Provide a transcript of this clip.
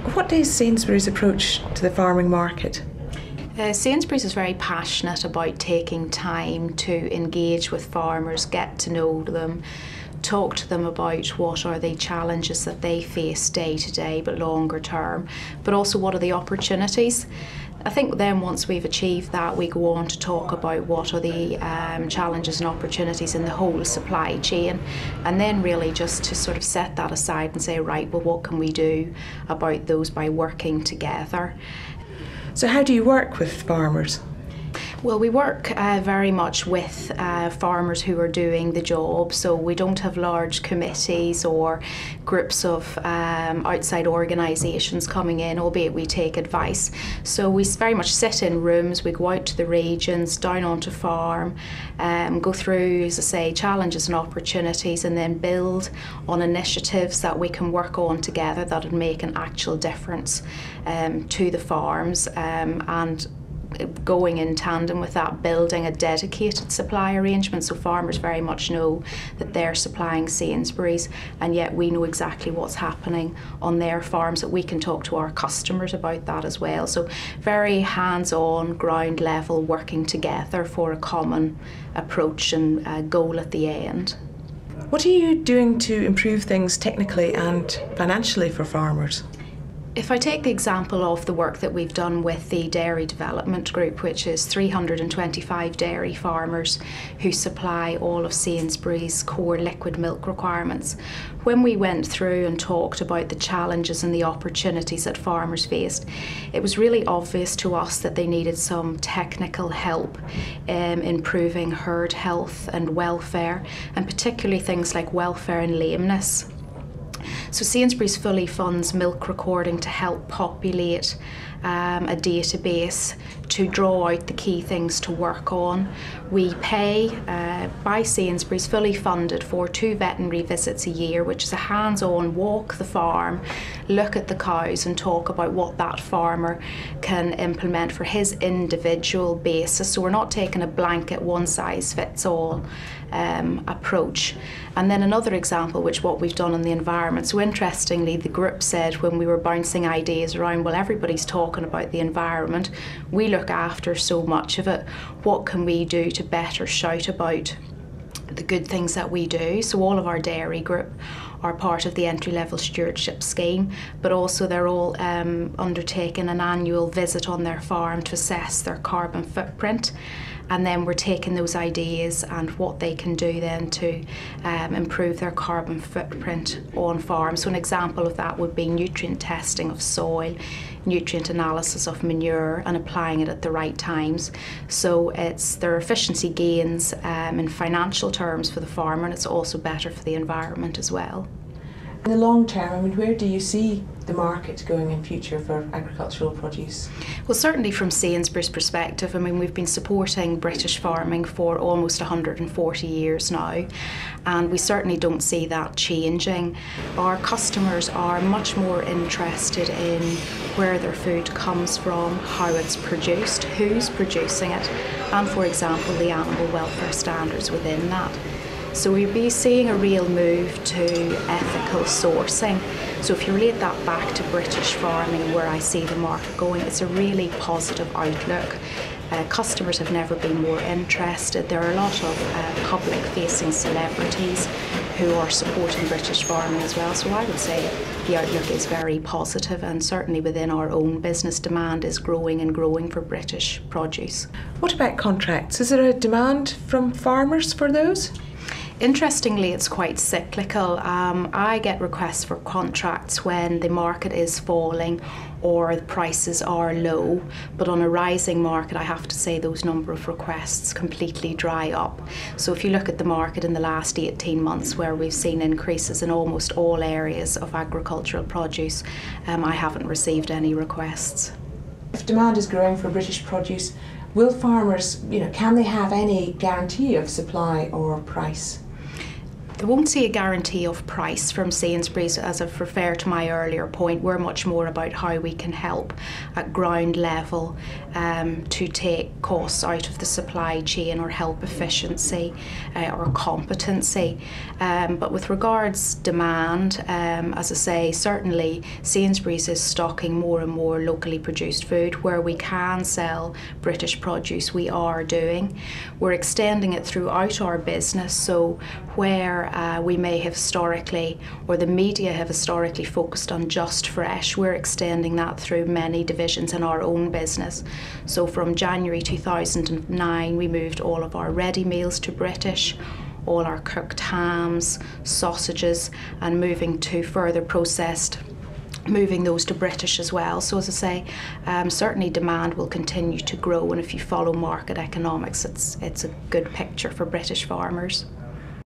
What is Sainsbury's approach to the farming market? Sainsburys is very passionate about taking time to engage with farmers, get to know them, talk to them about what are the challenges that they face day to day but longer term, but also what are the opportunities. I think then once we've achieved that, we go on to talk about what are the challenges and opportunities in the whole supply chain, and then really just to sort of set that aside and say, right, well, what can we do about those by working together? So how do you work with farmers? Well, we work very much with farmers who are doing the job, so we don't have large committees or groups of outside organisations coming in, albeit we take advice. So we very much sit in rooms, we go out to the regions, down onto farm, go through, as I say, challenges and opportunities, and then build on initiatives that we can work on together that would make an actual difference to the farms, and going in tandem with that, building a dedicated supply arrangement so farmers very much know that they're supplying Sainsburys, and yet we know exactly what's happening on their farms, that we can talk to our customers about that as well. So very hands-on, ground level, working together for a common approach and goal at the end. What are you doing to improve things technically and financially for farmers? If I take the example of the work that we've done with the Dairy Development Group, which is 325 dairy farmers who supply all of Sainsbury's core liquid milk requirements, when we went through and talked about the challenges and the opportunities that farmers faced, it was really obvious to us that they needed some technical help in improving herd health and welfare, and particularly things like welfare and lameness. So Sainsburys fully funds milk recording to help populate a database to draw out the key things to work on. We pay by Sainsburys, fully funded, for 2 veterinary visits a year, which is a hands-on walk the farm, look at the cows and talk about what that farmer can implement for his individual basis. So we're not taking a blanket one-size-fits-all approach. And then another example, which what we've done on the environment. So interestingly, the group said when we were bouncing ideas around, well, everybody's talking about the environment, we look after so much of it, what can we do to better shout about the good things that we do? So all of our dairy group are part of the entry-level stewardship scheme, but also they're all undertaking an annual visit on their farm to assess their carbon footprint. And then we're taking those ideas and what they can do then to improve their carbon footprint on farm. So an example of that would be nutrient testing of soil, nutrient analysis of manure, and applying it at the right times. So there are efficiency gains in financial terms for the farmer, and it's also better for the environment as well. In the long term, I mean, where do you see the market going in future for agricultural produce? Well, certainly from Sainsbury's perspective, I mean, we've been supporting British farming for almost 140 years now, and we certainly don't see that changing. Our customers are much more interested in where their food comes from, how it's produced, who's producing it, and, for example, the animal welfare standards within that. So we'll be seeing a real move to ethical sourcing. So if you relate that back to British farming, where I see the market going, it's a really positive outlook. Customers have never been more interested. There are a lot of public-facing celebrities who are supporting British farming as well. So I would say the outlook is very positive, and certainly within our own business, demand is growing and growing for British produce. What about contracts? Is there a demand from farmers for those? Interestingly, it's quite cyclical. I get requests for contracts when the market is falling or the prices are low, but on a rising market, I have to say those number of requests completely dry up. So if you look at the market in the last 18 months, where we've seen increases in almost all areas of agricultural produce, I haven't received any requests. If demand is growing for British produce, will farmers, can they have any guarantee of supply or price? They won't see a guarantee of price from Sainsburys. As I've referred to my earlier point, we're much more about how we can help at ground level to take costs out of the supply chain or help efficiency or competency. But with regards demand, as I say, certainly Sainsburys is stocking more and more locally produced food. Where we can sell British produce, we are doing. We're extending it throughout our business, so where we may have historically, or the media have historically focused on just fresh, we're extending that through many divisions in our own business. So from January 2009, we moved all of our ready meals to British, all our cooked hams, sausages, and moving to further processed, moving those to British as well. So as I say, certainly demand will continue to grow, and if you follow market economics, it's a good picture for British farmers.